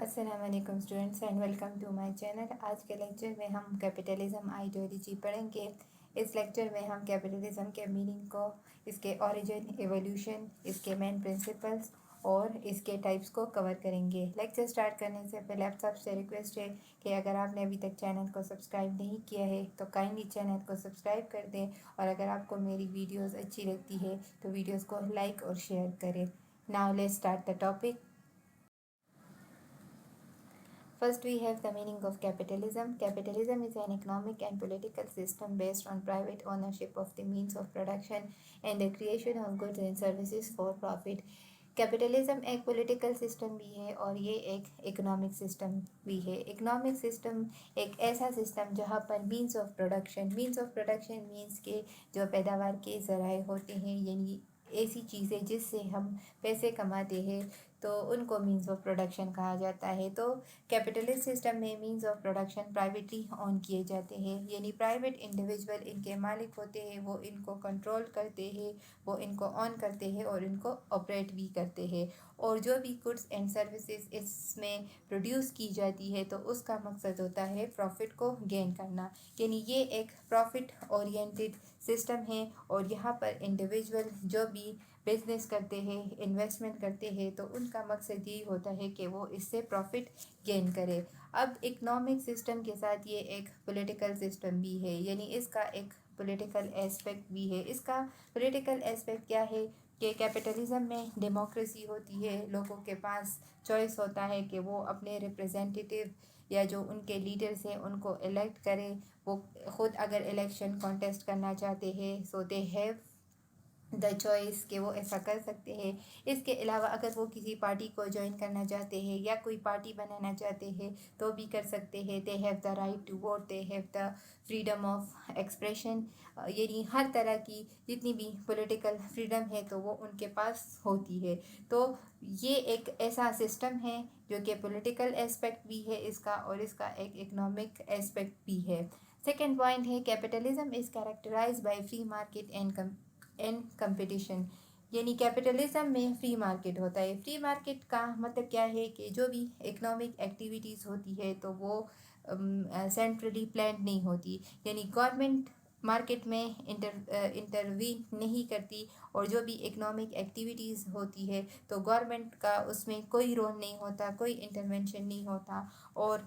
السلام علیکم students and welcome to my channel. آج کے لیکچر میں ہم کیپٹلزم آئیڈیالوجی پڑھیں گے. اس لیکچر میں ہم کیپٹلزم کے میننگ کو، اس کے اوریجن، ایولیوشن، اس کے مین پرنسپلس اور اس کے ٹائپس کو کور کریں گے. لیکچر سٹارٹ کرنے سے پہلے آپ سب سے ریکویسٹ ہے کہ اگر آپ نے ابھی تک چینل کو سبسکرائب نہیں کیا ہے تو کائنڈلی چینل کو سبسکرائب کر دیں، اور اگر آپ کو میری ویڈیوز اچھی لگتی ہے تو ویڈیوز کو لائک اور شیئر کریں. Now let's start the topic. First, we have the meaning of capitalism. Capitalism is an economic and political system based on private ownership of the means of production and the creation of goods and services for profit. Capitalism ایک political system بھی ہے اور یہ ایک economic system بھی ہے. Economic system ایک ایسا سسٹم جہاں پر مینس آف پروڈکشن مینس کے جو پیداوار کے ذرائع ہوتے ہیں، یعنی ایسی چیزیں جس سے ہم پیسے کماتے ہیں تو ان کو مینس آف پروڈکشن کہا جاتا ہے. تو کیپٹلسٹ سسٹم میں مینس آف پروڈکشن پرائیویٹلی آن کیے جاتے ہیں، یعنی پرائیویٹ انڈیویجول ان کے مالک ہوتے ہیں، وہ ان کو کنٹرول کرتے ہیں، وہ ان کو آن کرتے ہیں اور ان کو آپریٹ بھی کرتے ہیں. اور جو بھی گڈس اینڈ سروسز اس میں پروڈیوس کی جاتی ہے تو اس کا مقصد ہوتا ہے پروفٹ کو گین کرنا، یعنی یہ ایک پروفٹ اورینٹڈ سسٹم ہے. اور یہاں پر انڈیویجول جو بھی بزنس کرتے ہیں، انویسٹمنٹ کرتے ہیں، تو ان کا مقصد یہی ہوتا ہے کہ وہ اس سے پروفٹ گین کرے. اب اکنامک سسٹم کے ساتھ یہ ایک پولیٹیکل سسٹم بھی ہے، یعنی اس کا ایک پولیٹیکل ایسپیکٹ بھی ہے. اس کا پولیٹیکل ایسپیکٹ کیا ہے کہ کیپٹلزم میں ڈیموکریسی ہوتی ہے، لوگوں کے پاس چوائس ہوتا ہے کہ وہ اپنے ریپریزنٹیٹیو یا جو ان کے لیڈرز ہیں ان کو الیکٹ کریں. وہ خود اگر الیکشن کانٹیسٹ کرنا چاہتے ہیں so they have the choice کہ وہ ایسا کر سکتے ہیں. اس کے علاوہ اگر وہ کسی پارٹی کو جوائن کرنا چاہتے ہیں یا کوئی پارٹی بنانا چاہتے ہیں تو بھی کر سکتے ہیں. They have the right to vote, they have the freedom of expression, یعنی ہر طرح کی جتنی بھی پولیٹیکل فریڈم ہے تو وہ ان کے پاس ہوتی ہے. تو یہ ایک ایسا سسٹم ہے جو کہ پولیٹیکل ایسپیکٹ بھی ہے اس کا، اور اس کا ایک اکنامک ایسپیکٹ بھی ہے. سیکنڈ پوائنٹ ہے capitalism is characterised by free market and competition, یعنی کیپٹلزم میں فری مارکیٹ ہوتا ہے. فری مارکیٹ کا مطلب کیا ہے کہ جو بھی اکنامک ایکٹیویٹیز ہوتی ہے تو وہ سینٹرلی پلانڈ نہیں ہوتی، یعنی گورنمنٹ مارکیٹ میں انٹروین نہیں کرتی، اور جو بھی اکنامک ایکٹیویٹیز ہوتی ہے تو گورنمنٹ کا اس میں کوئی رول نہیں ہوتا، کوئی انٹرونشن نہیں ہوتا. اور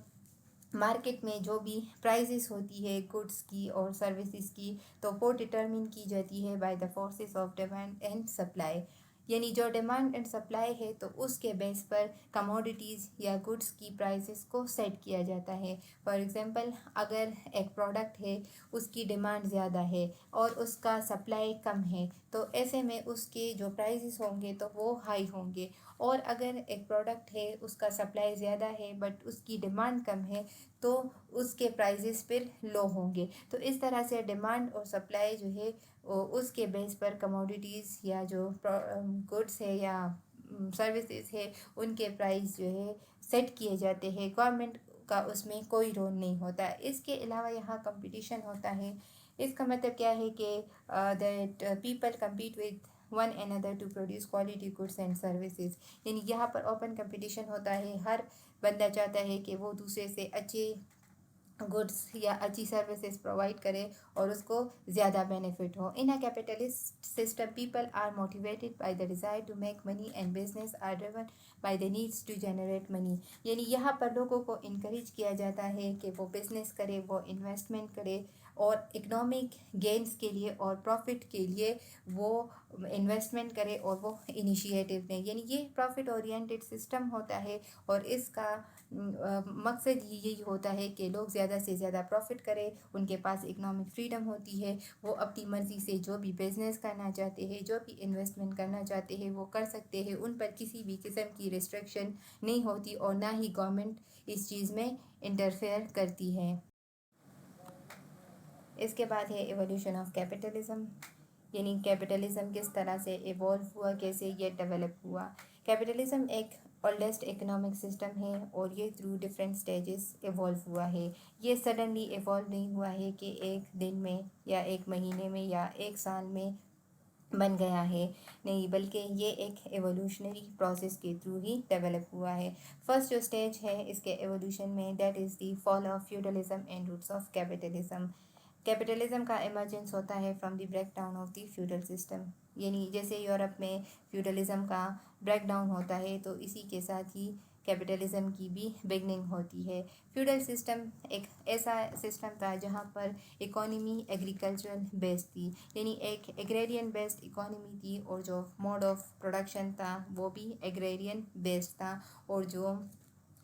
مارکیٹ میں جو بھی پرائزز ہوتی ہے گڈس کی اور سروسز کی تو وہ ڈٹرمن کی جاتی ہے by the forces of demand and supply, یعنی جو ڈیمانڈ اینڈ سپلائی ہے تو اس کے بیس پر کموڈیٹیز یا گڈس کی پرائسز کو سیٹ کیا جاتا ہے. فار ایگزامپل اگر ایک پروڈکٹ ہے، اس کی ڈیمانڈ زیادہ ہے اور اس کا سپلائی کم ہے تو ایسے میں اس کے جو پرائسز ہوں گے تو وہ ہائی ہوں گے. اور اگر ایک پروڈکٹ ہے، اس کا سپلائی زیادہ ہے بٹ اس کی ڈیمانڈ کم ہے تو اس کے پرائسز پھر لو ہوں گے. تو اس طرح سے ڈیمانڈ اور سپلائی جو ہے اس کے بیس پر کموڈیٹیز یا جو گڈس ہے یا سروسز ہے ان کے پرائس جو ہے سیٹ کیے جاتے ہیں. گورنمنٹ کا اس میں کوئی رول نہیں ہوتا. اس کے علاوہ یہاں کمپٹیشن ہوتا ہے. اس کا مطلب کیا ہے کہ that people compete with one another to produce quality goods and services, یعنی یہاں پر اوپن کمپٹیشن ہوتا ہے. ہر بندہ چاہتا ہے کہ وہ دوسرے سے اچھے گڈس یا اچھی سروسز پرووائڈ کرے اور اس کو زیادہ بینیفٹ ہو. In a capitalist system people are motivated by the desire to make money and business are driven by the needs to generate money, یعنی یہاں پر لوگوں کو انکریج کیا جاتا ہے کہ وہ بزنس کرے، وہ انویسٹمنٹ کرے، اور اکنامک گینز کے لیے اور پروفٹ کے لیے وہ انویسٹمنٹ کرے اور وہ انیشیٹو لیں. یعنی یہ پروفٹ اورینٹڈ سسٹم ہوتا ہے اور اس کا مقصد یہی ہوتا ہے کہ لوگ زیادہ سے زیادہ پروفٹ کرے. ان کے پاس اکنامک فریڈم ہوتی ہے، وہ اپنی مرضی سے جو بھی بزنس کرنا چاہتے ہیں، جو بھی انویسٹمنٹ کرنا چاہتے ہیں وہ کر سکتے ہیں. ان پر کسی بھی قسم کی ریسٹرکشن نہیں ہوتی اور نہ ہی گورنمنٹ اس چیز میں انٹرفیئر کرتی ہے. اس کے بعد ہے ایولیوشن آف کیپٹلزم، یعنی کیپٹلزم کس طرح سے ایوالو ہوا، کیسے یہ ڈیولپ ہوا. کیپٹلزم ایک اولڈسٹ اکنامک سسٹم ہے اور یہ تھرو ڈفرینٹ سٹیجز ایوالو ہوا ہے. یہ سڈنلی ایوالو نہیں ہوا ہے کہ ایک دن میں یا ایک مہینے میں یا ایک سال میں بن گیا ہے، نہیں بلکہ یہ ایک ایوولوشنری پروسیس کے تھرو ہی ڈیولپ ہوا ہے۔ فرسٹ جو اسٹیج ہے اس کے ایوولوشن میں، that is the fall of feudalism and roots of capitalism. Capitalism کا ایمرجنس ہوتا ہے from the break down of the feudal system, یعنی جیسے یورپ میں فیوڈلزم کا بریک ڈاؤن ہوتا ہے تو اسی کے ساتھ ہی کیپٹلزم کی بھی بگننگ ہوتی ہے۔ فیوڈل سسٹم ایک ایسا سسٹم تھا جہاں پر اکانومی ایگریکلچرل بیسڈ تھی، یعنی ایک ایگریرین بیسڈ اکانومی تھی، اور جو موڈ آف پروڈکشن تھا وہ بھی ایگریرین بیسڈ تھا، اور جو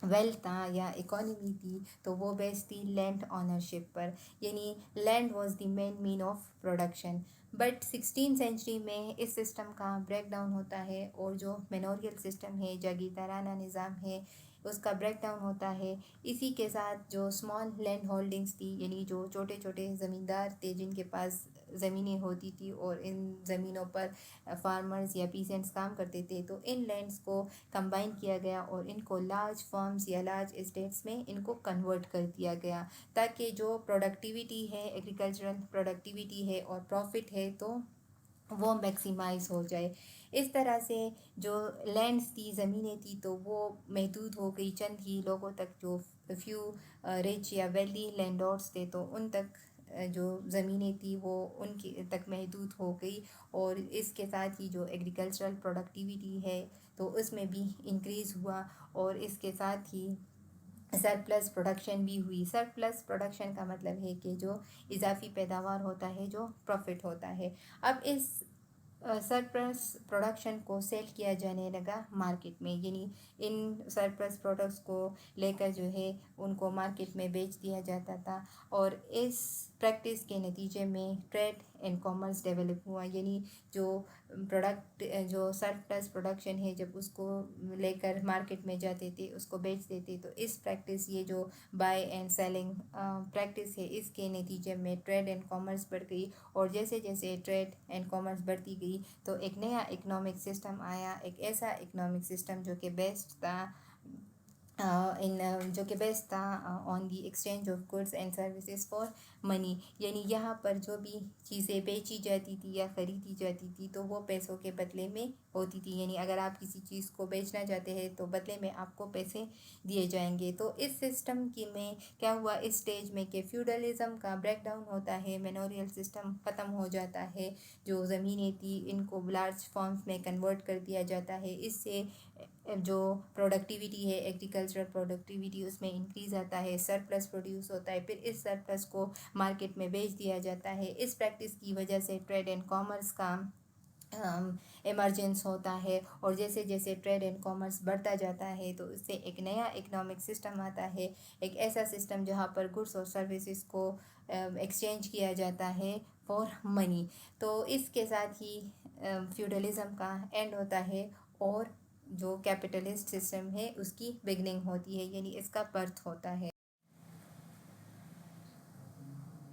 ویلتھ تھا یا اکانومی تھی تو وہ بیسڈ تھی لینڈ آنرشپ پر، یعنی land was the main mean of production. But 16 century میں اس سسٹم کا بریک ڈاؤن ہوتا ہے، اور جو مینوریل سسٹم ہے، جاگیردارانہ نظام ہے، اس کا بریک ڈاؤن ہوتا ہے۔ اسی کے ساتھ جو اسمال لینڈ ہولڈنگس تھی، یعنی جو چھوٹے چھوٹے زمیندار تھے جن کے پاس زمینیں ہوتی تھی اور ان زمینوں پر فارمرز یا پیسنٹس کام کرتے تھے، تو ان لینڈس کو کمبائن کیا گیا اور ان کو لارج فارمز یا لارج اسٹیٹس میں ان کو کنورٹ کر دیا گیا، تاکہ جو پروڈکٹیوٹی ہے، ایگریکلچرل پروڈکٹیوٹی ہے اور پروفٹ ہے تو وہ میکسیمائز ہو جائے۔ اس طرح سے جو لینڈس تھی، زمینیں تھیں، تو وہ محدود ہو گئی چند ہی لوگوں تک، جو فیو ریچ یا ویلی لینڈ لارڈس تھے، تو ان تک جو زمینیں تھیں وہ ان کی تک محدود ہو گئی، اور اس کے ساتھ ہی جو ایگریکلچرل پروڈکٹیوٹی ہے تو اس میں بھی انکریز ہوا، اور اس کے ساتھ ہی سرپلس پروڈکشن بھی ہوئی۔ سرپلس پروڈکشن کا مطلب ہے کہ جو اضافی پیداوار ہوتا ہے، جو پروفٹ ہوتا ہے۔ اب اس سرپلس پروڈکشن کو سیل کیا جانے لگا مارکیٹ میں، یعنی ان سرپلس پروڈکٹس کو لے کر جو ہے ان کو مارکیٹ میں بیچ دیا جاتا تھا، اور اس پریکٹس کے نتیجے میں ٹریڈ اینڈ کامرس ڈیولپ ہوا، یعنی جو پروڈکٹ جو سرپلس پروڈکشن ہے جب اس کو لے کر مارکیٹ میں جاتے تھے، اس کو بیچ دیتے، تو اس پریکٹس، یہ جو بائی اینڈ سیلنگ پریکٹس ہے، اس کے نتیجے میں ٹریڈ اینڈ کامرس بڑھ گئی، اور جیسے جیسے ٹریڈ اینڈ کامرس بڑھتی گئی تو ایک نیا اکنامک سسٹم آیا، ایک ایسا اکنامک سسٹم جو کہ بیسڈ تھا on the exchange of goods and services for money, یعنی یہاں پر جو بھی چیزیں بیچی جاتی تھی یا خریدی جاتی تھی تو وہ پیسوں کے بدلے میں ہوتی تھی، یعنی اگر آپ کسی چیز کو بیچنا چاہتے ہیں تو بدلے میں آپ کو پیسے دیے جائیں گے۔ تو اس سسٹم کی میں کیا ہوا اس سٹیج میں کہ فیوڈلزم کا بریک ڈاؤن ہوتا ہے، مینوریل سسٹم ختم ہو جاتا ہے، جو زمینیں تھی ان کو لارج فارمز میں کنورٹ کر دیا جاتا ہے، اس سے جو پروڈکٹیوٹی ہے، ایگریکلچرل پروڈکٹیوٹی، اس میں انکریز آتا ہے، سرپلس پروڈیوس ہوتا ہے، پھر اس سرپلس کو مارکیٹ میں بیچ دیا جاتا ہے۔ اس پریکٹس کی وجہ سے ٹریڈ اینڈ کامرس کا ایمرجنس ہوتا ہے، اور جیسے جیسے ٹریڈ اینڈ کامرس بڑھتا جاتا ہے تو اس سے ایک نیا اکنامک سسٹم آتا ہے، ایک ایسا سسٹم جہاں پر گڈس اور سروسز کو ایکسچینج کیا جاتا ہے فار منی۔ تو اس کے ساتھ ہی فیوڈلزم کا اینڈ ہوتا ہے، اور جو کیپٹلسٹ سسٹم ہے اس کی بگننگ ہوتی ہے، یعنی اس کا برتھ ہوتا ہے۔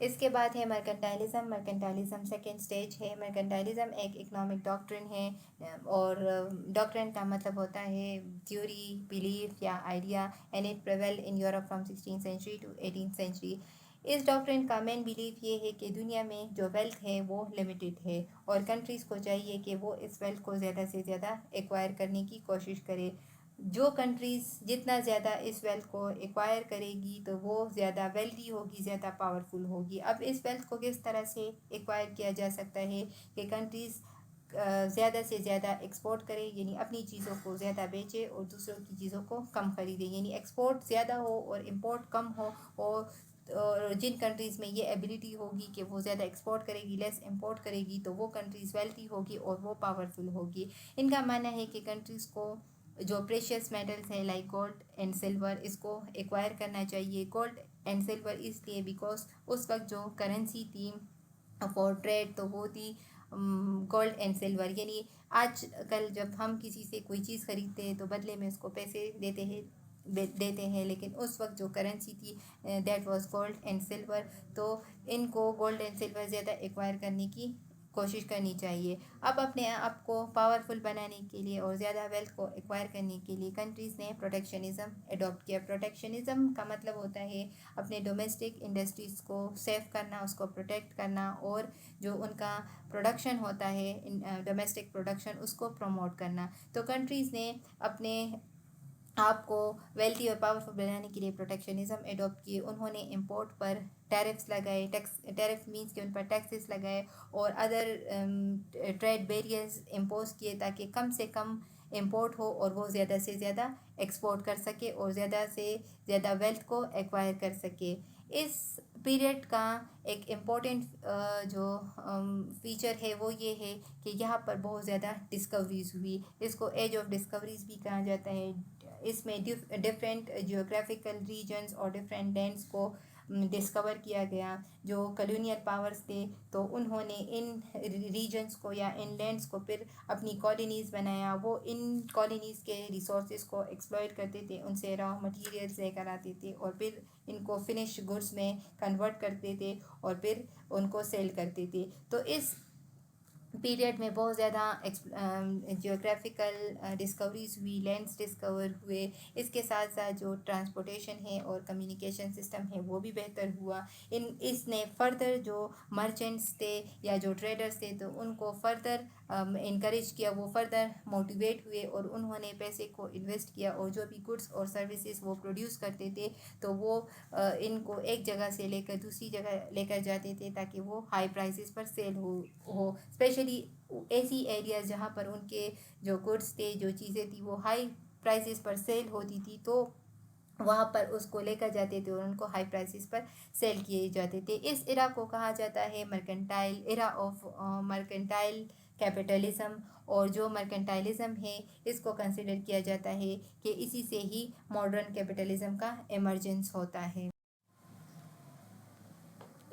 اس کے بعد ہے مرکنٹائلزم۔ مرکنٹائلزم سیکنڈ سٹیج ہے۔ مرکنٹائلزم ایک اکنامک ڈاکٹرن ہے، اور ڈاکٹرن کا مطلب ہوتا ہے تھیوری، بیلیف یا idea, and it prevailed in Europe from 16 century to 18 century. اس ڈاکٹرن کا مین بیلیف یہ ہے کہ دنیا میں جو ویلتھ ہے وہ لمیٹڈ ہے، اور کنٹریز کو چاہیے کہ وہ اس ویلتھ کو زیادہ سے زیادہ ایکوائر کرنے کی کوشش کرے۔ جو کنٹریز جتنا زیادہ اس ویلتھ کو ایکوائر کرے گی تو وہ زیادہ ویلتھی ہوگی، زیادہ پاورفل ہوگی۔ اب اس ویلتھ کو کس طرح سے ایکوائر کیا جا سکتا ہے کہ کنٹریز زیادہ سے زیادہ ایکسپورٹ کرے، یعنی اپنی چیزوں کو زیادہ بیچے اور دوسروں کی چیزوں کو کم خریدے، یعنی ایکسپورٹ زیادہ ہو اور امپورٹ کم ہو، اور جن کنٹریز میں یہ ایبلٹی ہوگی کہ وہ زیادہ ایکسپورٹ کرے گی، لیس امپورٹ کرے گی، تو وہ کنٹریز ویلتھی ہوگی اور وہ پاورفل ہوگی۔ ان کا ماننا ہے کہ کنٹریز کو جو پریشیس میٹلز ہیں لائک گولڈ اینڈ سلور، اس کو ایکوائر کرنا چاہیے۔ گولڈ اینڈ سلور اس لیے بیکاز اس وقت جو کرنسی تھی فار ٹریڈ تو وہ تھی گولڈ اینڈ سلور، یعنی آج کل جب ہم کسی سے کوئی چیز خریدتے ہیں تو بدلے میں اس کو پیسے دیتے ہیں، لیکن اس وقت جو کرنسی تھی that was gold and silver, تو ان کو گولڈ اینڈ سلور زیادہ ایکوائر کرنے کی کوشش کرنی چاہیے. اب اپنے آپ کو پاورفل بنانے کے لیے اور زیادہ ویلتھ کو ایکوائر کرنے کے لیے کنٹریز نے پروٹیکشنزم اڈاپٹ کیا. پروٹیکشنزم کا مطلب ہوتا ہے اپنے ڈومیسٹک انڈسٹریز کو سیف کرنا, اس کو پروٹیکٹ کرنا, اور جو ان کا پروڈکشن ہوتا ہے ڈومیسٹک پروڈکشن اس کو پروموٹ کرنا. تو کنٹریز نے اپنے آپ کو ویلتھی اور پاورفل بنانے کے لیے پروٹیکشنزم اڈاپٹ کیے. انہوں نے امپورٹ پر ٹیرفس لگائے. ٹیرف مینس کہ ان پر ٹیکسز لگائے اور ادر ٹریڈ بیریئرز امپوز کیے تاکہ کم سے کم امپورٹ ہو اور وہ زیادہ سے زیادہ ایکسپورٹ کر سکے اور زیادہ سے زیادہ ویلتھ کو ایکوائر کر سکے. اس پیریڈ کا ایک امپورٹنٹ جو فیچر ہے وہ یہ ہے کہ یہاں پر بہت زیادہ ڈسکوریز ہوئی. اس کو ایج آف ڈسکوریز بھی کہا جاتا ہے. اس میں ڈفرینٹ جیوگرافیکل ریجنز اور ڈفرینٹ لینڈس کو ڈسکور کیا گیا. جو کلونیل پاورز تھے تو انہوں نے ان ریجنز کو یا ان لینڈس کو پھر اپنی کالونیز بنایا. وہ ان کالونیز کے ریسورسز کو ایکسپلائٹ کرتے تھے, ان سے را مٹیریلز لے کر آتے تھے اور پھر ان کو فنش گڈس میں کنورٹ کرتے تھے اور پھر ان کو سیل کرتے تھے. تو اس پیریڈ میں بہت زیادہ جیوگرافیکل ڈسکوریز ہوئی, لینڈس ڈسکور ہوئے. اس کے ساتھ ساتھ جو ٹرانسپورٹیشن ہے اور کمیونیکیشن سسٹم ہے وہ بھی بہتر ہوا. اس نے فردر جو مرچنٹس تھے یا جو ٹریڈرس تھے تو ان کو فردر انکریج کیا, وہ فردر موٹیویٹ ہوئے اور انہوں نے پیسے کو انویسٹ کیا, اور جو بھی گڈس اور سروسز وہ پروڈیوس کرتے تھے تو وہ ان کو ایک جگہ سے لے کر دوسری جگہ لے کر جاتے تھے تاکہ وہ ہائی پرائسز پر سیل ہو. اسپیشلی ایسی ایریاز جہاں پر ان کے جو گڈس تھے, جو چیزیں تھیں وہ ہائی پرائسز پر سیل ہوتی تھی تو وہاں پر اس کو لے کر جاتے تھے اور ان کو ہائی پرائسز پر سیل کیے جاتے تھے. اس ایرا کو کہا جاتا ہے mercantile era of mercantile capitalism. اور جو مرکنٹائلزم ہے اس کو کنسیڈر کیا جاتا ہے کہ اسی سے ہی ماڈرن کیپٹلزم کا ایمرجنس ہوتا ہے.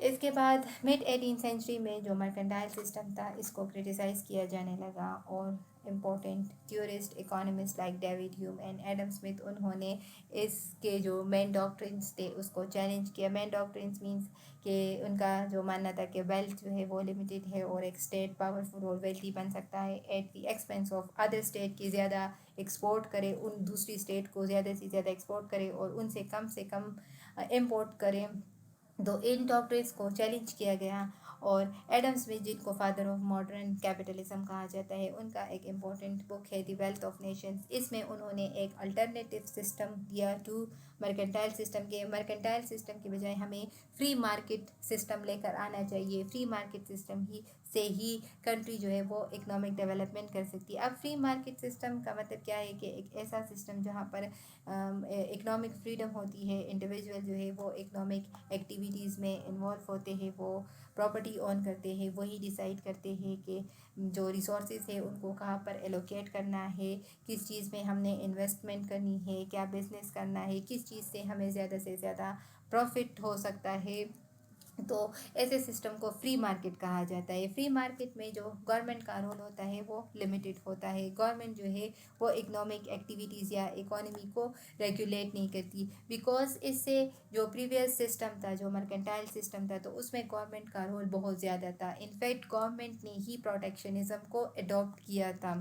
اس کے بعد مڈ 18 سینچری میں جو مرکنٹائل سسٹم تھا اس کو کرٹیسائز کیا جانے لگا, اور important theorist economist like David Hume and Adam Smith انہوں نے اس کے جو مین ڈاکٹرنس تھے اس کو چیلنج کیا. مین ڈاکٹرنس مینس کہ ان کا جو ماننا تھا کہ ویلتھ جو ہے وہ لمیٹیڈ ہے اور ایک اسٹیٹ پاورفل اور ویلتھی بن سکتا ہے at the expense of other state کی زیادہ ایکسپورٹ کرے, ان دوسری اسٹیٹ کو زیادہ سے زیادہ ایکسپورٹ کرے اور ان سے کم امپورٹ کرے. تو ان ڈاکٹرز کو چیلنج کیا گیا, اور ایڈم اسمتھ جن کو فادر آف ماڈرن کیپٹلزم کہا جاتا ہے ان کا ایک امپورٹنٹ بک ہے دی ویلتھ آف نیشنز. اس میں انہوں نے ایک الٹرنیٹیو سسٹم دیا ٹو مرکنٹائل سسٹم کے. مرکنٹائل سسٹم کے بجائے ہمیں فری مارکیٹ سسٹم لے کر آنا چاہیے. فری مارکیٹ سسٹم سے ہی کنٹری جو ہے وہ اکنامک ڈیولپمنٹ کر سکتی ہے. اب فری مارکیٹ سسٹم کا مطلب کیا ہے کہ ایک ایسا سسٹم جہاں پر اکنامک فریڈم ہوتی ہے, انڈیویجول جو ہے وہ اکنامک ایکٹیویٹیز میں انوالو ہوتے ہیں, وہ پراپرٹی اون کرتے ہیں, وہی ڈیسائیڈ کرتے ہیں کہ جو ریسورسز ہے ان کو کہاں پر ایلوکیٹ کرنا ہے, کس چیز میں ہم نے انویسٹمنٹ کرنی ہے, کیا بزنس کرنا ہے, کس چیز سے ہمیں زیادہ سے زیادہ پروفٹ ہو سکتا ہے. تو ایسے سسٹم کو فری مارکیٹ کہا جاتا ہے. فری مارکیٹ میں جو گورنمنٹ کا رول ہوتا ہے وہ لمیٹیڈ ہوتا ہے. گورنمنٹ جو ہے وہ اکنامک ایکٹیویٹیز یا اکانومی کو ریگولیٹ نہیں کرتی, بیکاز اس سے جو پریویس سسٹم تھا, جو مرکنٹائل سسٹم تھا, تو اس میں گورنمنٹ کا رول بہت زیادہ تھا. انفیکٹ گورنمنٹ نے ہی پروٹیکشنزم کو اڈاپٹ کیا تھا.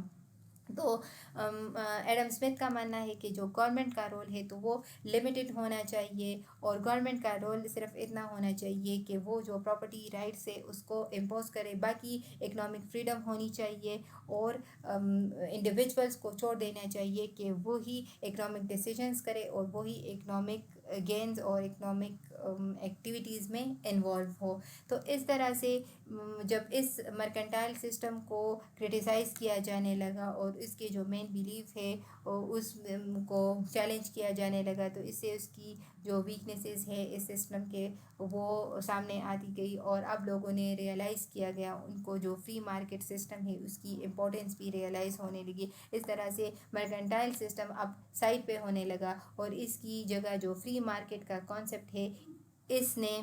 تو ایڈم اسمتھ کا ماننا ہے کہ جو گورنمنٹ کا رول ہے تو وہ لمیٹڈ ہونا چاہیے, اور گورنمنٹ کا رول صرف اتنا ہونا چاہیے کہ وہ جو پراپرٹی رائٹس ہے اس کو امپوز کرے, باقی اکنامک فریڈم ہونی چاہیے, اور انڈیویجولس کو چھوڑ دینا چاہیے کہ وہی اکنامک ڈیسیجنس کرے اور وہی اکنامک گینز اور اکنامک ایکٹیویٹیز میں انوالو ہو. تو اس طرح سے جب اس مرکنٹائل سسٹم کو کرٹیسائز کیا جانے لگا اور اس کے جو مین بیلیف ہے اس کو چیلنج کیا جانے لگا, تو اس سے اس کی جو ویکنیسز ہے اس سسٹم کے وہ سامنے آتی گئی, اور اب لوگوں نے ریئلائز کیا گیا, ان کو جو فری مارکیٹ سسٹم ہے اس کی امپورٹنس بھی ریئلائز ہونے لگی. اس طرح سے مرکنٹائل سسٹم اب سائڈ پہ ہونے لگا, اور اس کی جگہ جو فری مارکیٹ کا کانسیپٹ ہے اس نے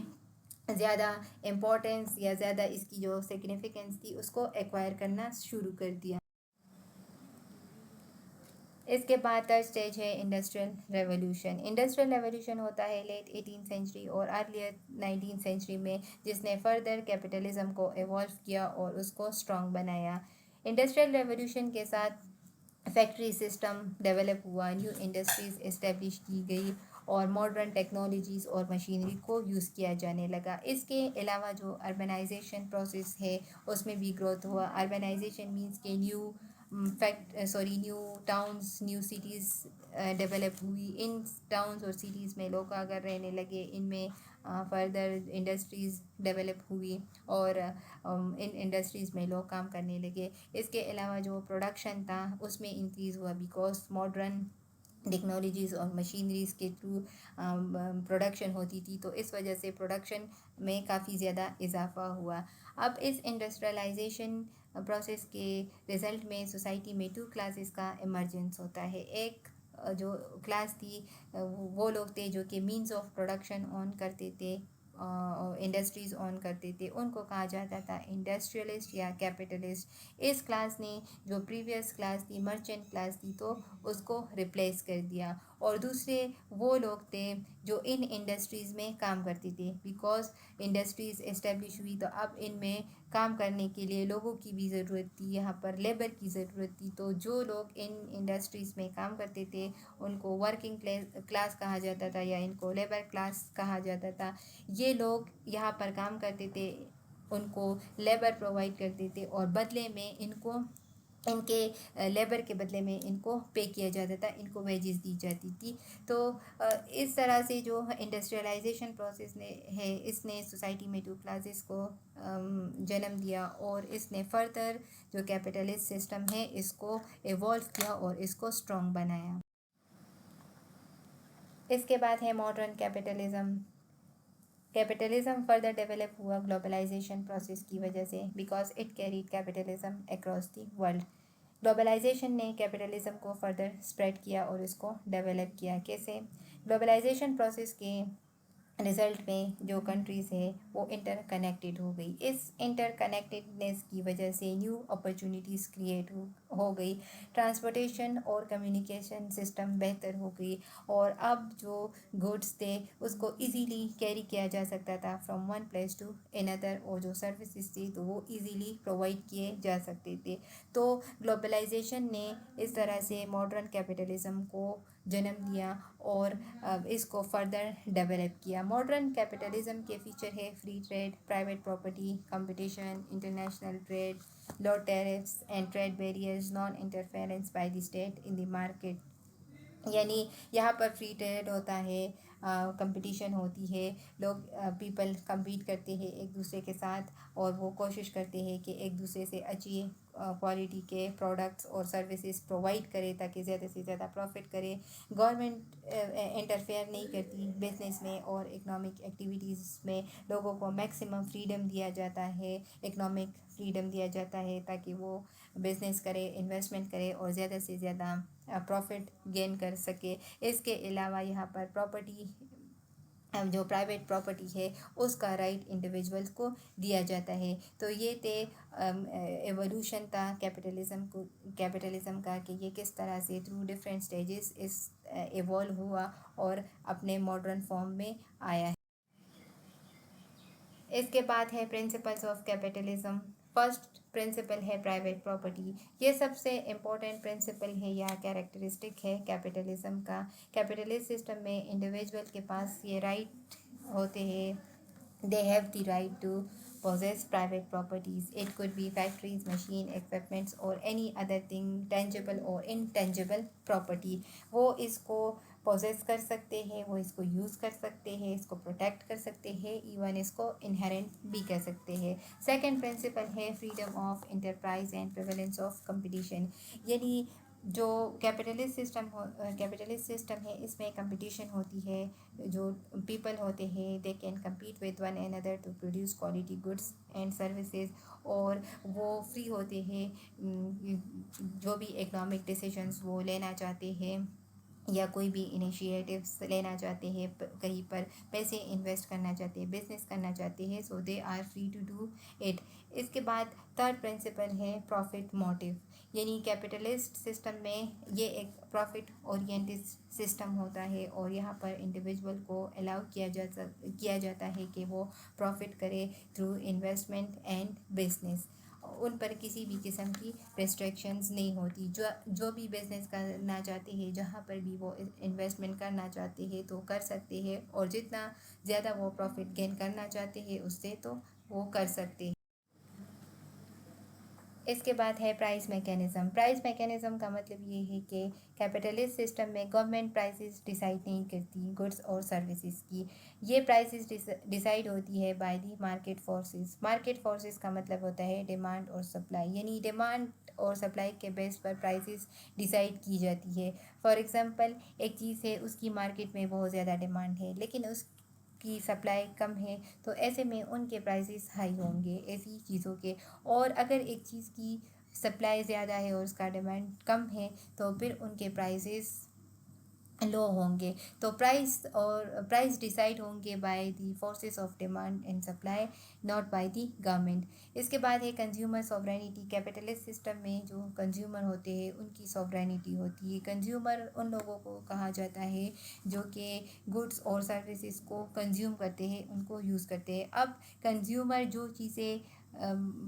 زیادہ امپورٹنس یا زیادہ اس کی جو سگنیفیکنس تھی اس کو ایکوائر کرنا شروع کر دیا. اس کے بعد تھرڈ اسٹیج ہے انڈسٹریل ریولیوشن. انڈسٹریل ریولیوشن ہوتا ہے لیٹ 18 سینچری اور ارلیئر 19 سینچری میں، جس نے فردر کیپٹلزم کو ایوالو کیا اور اس کو اسٹرانگ بنایا. انڈسٹریل ریولیوشن کے ساتھ فیکٹری سسٹم ڈیولپ ہوا، نیو انڈسٹریز اسٹیبلش کی گئی اور ماڈرن ٹیکنالوجیز اور مشینری کو یوز کیا جانے لگا. اس کے علاوہ جو اربنائزیشن پروسیس ہے اس میں بھی گروتھ ہوا. اربنائزیشن مینس کہ new towns, new cities develop ہوئی. ان ٹاؤنز اور سٹیز میں لوگ آ کر رہنے لگے، ان میں فردر انڈسٹریز ڈیولپ ہوئی اور ان انڈسٹریز میں لوگ کام کرنے لگے. اس کے علاوہ جو پروڈکشن تھا اس میں انکریز ہوا، بیکاز ماڈرن ٹیکنالوجیز اور مشینریز کے تھرو پروڈکشن ہوتی تھی، تو اس وجہ سے پروڈکشن میں کافی زیادہ اضافہ ہوا. اب اس انڈسٹریلائزیشن پروسیس کے رزلٹ میں سوسائٹی میں 2 کلاسز کا ایمرجنس ہوتا ہے. ایک جو کلاس تھی وہ لوگ تھے جو کہ مینز آف پروڈکشن آن کرتے تھے، انڈسٹریز آن کرتے تھے، ان کو کہا جاتا تھا انڈسٹریلسٹ یا کیپٹلسٹ. اس کلاس نے جو پریویس کلاس تھی مرچنٹ کلاس تھی تو اس کو ریپلیس کر دیا. اور دوسرے وہ لوگ تھے جو ان انڈسٹریز میں کام کرتے تھے، بیکاز انڈسٹریز اسٹیبلش ہوئی تو اب ان میں کام کرنے کے لیے لوگوں کی بھی ضرورت تھی، یہاں پر لیبر کی ضرورت تھی. تو جو لوگ ان انڈسٹریز میں کام کرتے تھے ان کو ورکنگ کلاس کہا جاتا تھا یا ان کو لیبر کلاس کہا جاتا تھا. یہ لوگ یہاں پر کام کرتے تھے، ان کو لیبر پرووائڈ کرتے تھے اور بدلے میں ان کے لیبر کے بدلے میں ان کو پے کیا جاتا تھا، ان کو ویجز دی جاتی تھی. تو اس طرح سے جو انڈسٹریلائزیشن پروسیس ہے اس نے سوسائٹی میں 2 کلاسز کو جنم دیا اور اس نے فردر جو کیپٹلسٹ سسٹم ہے اس کو ایوالو کیا اور اس کو اسٹرانگ بنایا. اس کے بعد ہے modern capitalism. Capitalism further develop ہوا گلوبلائزیشن پروسیس کی وجہ سے، because it carried capitalism across the world. Globalisation نے کیپٹلزم کو فردر اسپریڈ کیا اور اس کو ڈیولپ کیا. کیسے؟ گلوبلائزیشن پروسیس کے رزلٹ میں جو کنٹریز ہے وہ انٹر کنیکٹڈ ہو گئی. اس انٹر کنیکٹڈنیس کی وجہ سے نیو اپرچونیٹیز کریٹ ہو گئی. ٹرانسپورٹیشن اور کمیونیکیشن سسٹم بہتر ہو گئی اور اب جو گوڈس تھے اس کو ایزیلی کیری کیا جا سکتا تھا فرام ون پلیس ٹو اندر، اور جو سروسز تھی تو وہ ایزیلی پرووائڈ کیے جا سکتے تھے. تو گلوبلائزیشن نے اس طرح سے ماڈرن کیپٹلزم کو جنم دیا اور اس کو فردر ڈیولپ کیا. ماڈرن کیپٹلزم کے فیچر ہے free trade, private property, competition, international trade, low tariffs and trade barriers, non interference by the state in the market. یعنی یہاں پر فری ٹریڈ ہوتا ہے، کمپٹیشن ہوتی ہے، لوگ پیپل کمپیٹ کرتے ہیں ایک دوسرے کے ساتھ اور وہ کوشش کرتے ہیں کہ ایک دوسرے سے اچھی کوالٹی کے پروڈکٹس اور سروسز پرووائڈ کرے تاکہ زیادہ سے زیادہ پروفٹ کرے. گورنمنٹ انٹرفیئر نہیں کرتی بزنس میں اور اکنامک ایکٹیویٹیز میں. لوگوں کو میکسیمم فریڈم دیا جاتا ہے، اکنامک فریڈم دیا جاتا ہے تاکہ وہ بزنس کرے، انویسٹمنٹ کرے اور زیادہ سے زیادہ پروفٹ گین کر سکے. اس کے علاوہ یہاں پر پراپرٹی، جو پرائیویٹ پراپرٹی ہے اس کا رائٹ انڈیویجولس کو دیا جاتا ہے. تو یہ تھے ایوولوشن تھا کیپٹلزم کا کہ یہ کس طرح سے تھرو ڈفرینٹ اسٹیجز ایوالو ہوا اور اپنے ماڈرن فارم میں آیا ہے. اس کے بعد ہے principles of capitalism. First principle ہے پرائیویٹ پراپرٹی. یہ سب سے امپورٹنٹ پرنسپل ہے یا کیریکٹرسٹک ہے کیپٹلزم کا. کیپٹلسٹ سسٹم میں انڈیویجول کے پاس یہ رائٹ ہوتے ہیں، they have the right to possess private properties. It could be factories, machine, equipments or any other thing, tangible or intangible property. وہ اس کو پوزیس کر سکتے ہیں، وہ اس کو یوز کر سکتے ہیں، اس کو پروٹیکٹ کر سکتے ہیں، ایون اس کو انہیرنٹ بھی کر سکتے ہیں. سیکنڈ پرنسپل ہے freedom of enterprise and prevalence of competition. یعنی جو کیپٹلسٹ سسٹم ہے اس میں کمپٹیشن ہوتی ہے، جو پیپل ہوتے ہیں they can compete with one another to produce quality goods and services, اور وہ فری ہوتے ہیں جو بھی اکنامک ڈیسیژنس وہ لینا چاہتے ہیں یا کوئی بھی انیشیٹیوز لینا چاہتے ہیں، کہیں پر پیسے انویسٹ کرنا چاہتے ہیں، بزنس کرنا چاہتے ہیں، so they are free to do it. اس کے بعد تھرڈ پرنسپل ہے پروفٹ موٹیو. یعنی کیپٹلسٹ سسٹم میں یہ ایک پروفٹ اورینٹڈ سسٹم ہوتا ہے اور یہاں پر انڈیویجول کو الاؤ کیا جاتا ہے کہ وہ پروفٹ کرے تھرو انویسٹمنٹ اینڈ بزنس. ان پر کسی بھی قسم کی ریسٹرکشنز نہیں ہوتی. جو بھی بزنس کرنا چاہتے ہیں, جہاں پر بھی وہ انویسٹمنٹ کرنا چاہتے ہیں تو کر سکتے ہیں, اور جتنا زیادہ وہ پروفٹ گین کرنا چاہتے ہیں اس سے تو وہ کر سکتے ہیں. اس کے بعد ہے پرائس میکینزم. پرائس میکینزم کا مطلب یہ ہے کہ کیپٹلسٹ سسٹم میں گورنمنٹ پرائسز ڈیسائیڈ نہیں کرتی گڈس اور سروسز کی. یہ پرائسز ڈیسائیڈ ہوتی ہے by the market forces. Market forces کا مطلب ہوتا ہے ڈیمانڈ اور سپلائی, یعنی ڈیمانڈ اور سپلائی کے بیس پر پرائسز ڈیسائیڈ کی جاتی ہے. فار ایگزامپل, ایک چیز ہے, اس کی مارکیٹ میں بہت زیادہ ڈیمانڈ ہے لیکن اس کی سپلائی کم ہے, تو ایسے میں ان کے پرائسز ہائی ہوں گے ایسی چیزوں کے. اور اگر ایک چیز کی سپلائی زیادہ ہے اور اس کا ڈیمانڈ کم ہے تو پھر ان کے پرائسز لو ہوں گے. تو پرائس ڈیسائیڈ ہوں گے by the forces of demand and supply, not by the government. اس کے بعد ہے کنزیومر سوورینٹی. کیپٹلسٹ سسٹم میں جو کنزیومر ہوتے ہیں ان کی سوورینٹی ہوتی ہے. کنزیومر ان لوگوں کو کہا جاتا ہے جو کہ گڈس اور سروسز کو کنزیوم کرتے ہیں, ان کو یوز کرتے ہیں. اب کنزیومر جو چیزیں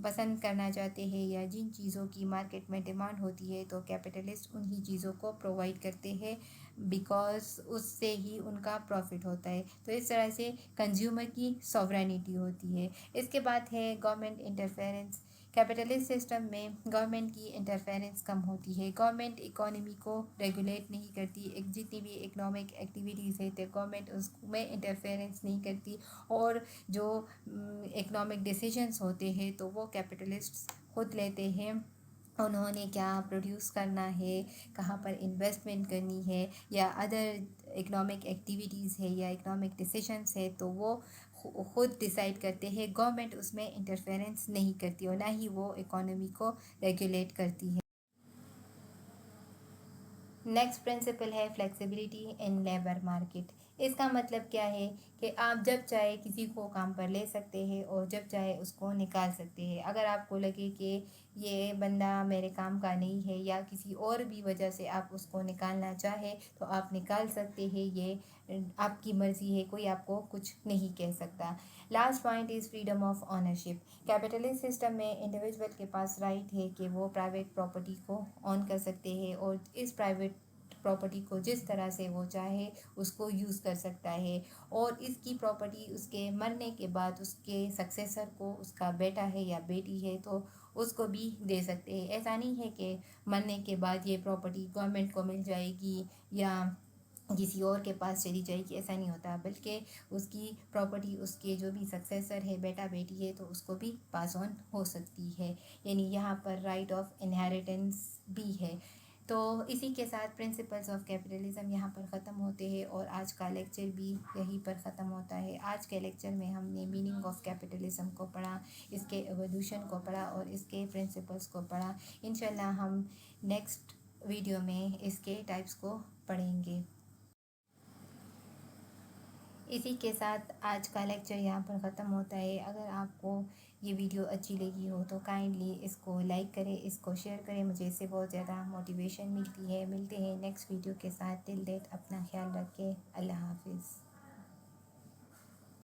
پسند کرنا چاہتے ہیں یا جن چیزوں کی مارکیٹ میں ڈیمانڈ ہوتی ہے تو کیپٹلسٹ انہی چیزوں کو پرووائڈ کرتے ہیں, بیکاز اس سے ہی ان کا پروفٹ ہوتا ہے. تو اس طرح سے کنزیومر کی سوورینٹی ہوتی ہے. اس کے بعد ہے گورنمنٹ انٹرفیرنس. کیپٹلسٹ سسٹم میں گورنمنٹ کی انٹرفیرنس کم ہوتی ہے. گورنمنٹ اکانومی کو ریگولیٹ نہیں کرتی. جتنی بھی اکنامک ایکٹیویٹیز ہے تو گورنمنٹ اس میں انٹرفیرنس نہیں کرتی, اور جو اکنامک ڈیسیجنس ہوتے ہیں تو وہ کیپٹلسٹ خود لیتے ہیں. انہوں نے کیا پروڈیوس کرنا ہے, کہاں پر انویسٹمنٹ کرنی ہے, یا ادر اکنامک ایکٹیویٹیز ہے یا اکنامک ڈیسیجنس ہے, تو وہ خود ڈیسائیڈ کرتے ہیں. گورنمنٹ اس میں انٹرفیرنس نہیں کرتی اور نہ ہی وہ اکانومی کو ریگولیٹ کرتی ہے. نیکسٹ پرنسپل ہے فلیکسیبلٹی ان لیبر مارکیٹ. اس کا مطلب کیا ہے کہ آپ جب چاہے کسی کو کام پر لے سکتے ہیں اور جب چاہے اس کو نکال سکتے ہیں. اگر آپ کو لگے کہ یہ بندہ میرے کام کا نہیں ہے یا کسی اور بھی وجہ سے آپ اس کو نکالنا چاہے تو آپ نکال سکتے ہیں. یہ آپ کی مرضی ہے, کوئی آپ کو کچھ نہیں کہہ سکتا. Last point is freedom of ownership. Capitalist system میں انڈیویجول کے پاس رائٹ ہے کہ وہ پرائیویٹ پراپرٹی کو اون کر سکتے ہیں اور اس پرائیویٹ پراپرٹی کو جس طرح سے وہ چاہے اس کو یوز کر سکتا ہے, اور اس کی پراپرٹی اس کے مرنے کے بعد اس کے سکسیسر کو, اس کا بیٹا ہے یا بیٹی ہے تو اس کو بھی دے سکتے ہیں. ایسا نہیں ہے کہ مرنے کے بعد یہ پراپرٹی گورنمنٹ کو مل جائے گی یا کسی اور کے پاس چلی جائے گی, ایسا نہیں ہوتا, بلکہ اس کی پراپرٹی اس کے جو بھی سکسیسر ہے, بیٹا بیٹی ہے, تو اس کو بھی پاس آن ہو سکتی ہے. یعنی یہاں پر رائٹ آف انہیریٹنس بھی ہے. تو اسی کے ساتھ پرنسپلز آف کیپٹلزم یہاں پر ختم ہوتے ہیں اور آج کا لیکچر بھی یہیں پر ختم ہوتا ہے. آج کے لیکچر میں ہم نے میننگ آف کیپٹلزم کو پڑھا, اس کے ایوولوشن کو پڑھا اور اس کے پرنسپلز کو پڑھا. انشاءاللہ ہم نیکسٹ ویڈیو میں اس کے ٹائپس کو پڑھیں گے. اسی کے ساتھ آج کا لیکچر یہاں پر ختم ہوتا ہے. اگر آپ کو یہ ویڈیو اچھی لگی ہو تو کائنڈلی اس کو لائک کریں, اس کو شیئر کریں, مجھے اس سے بہت زیادہ موٹیویشن ملتی ہے. ملتے ہیں نیکسٹ ویڈیو کے ساتھ. ٹل دیٹ اپنا خیال رکھیں. اللہ حافظ.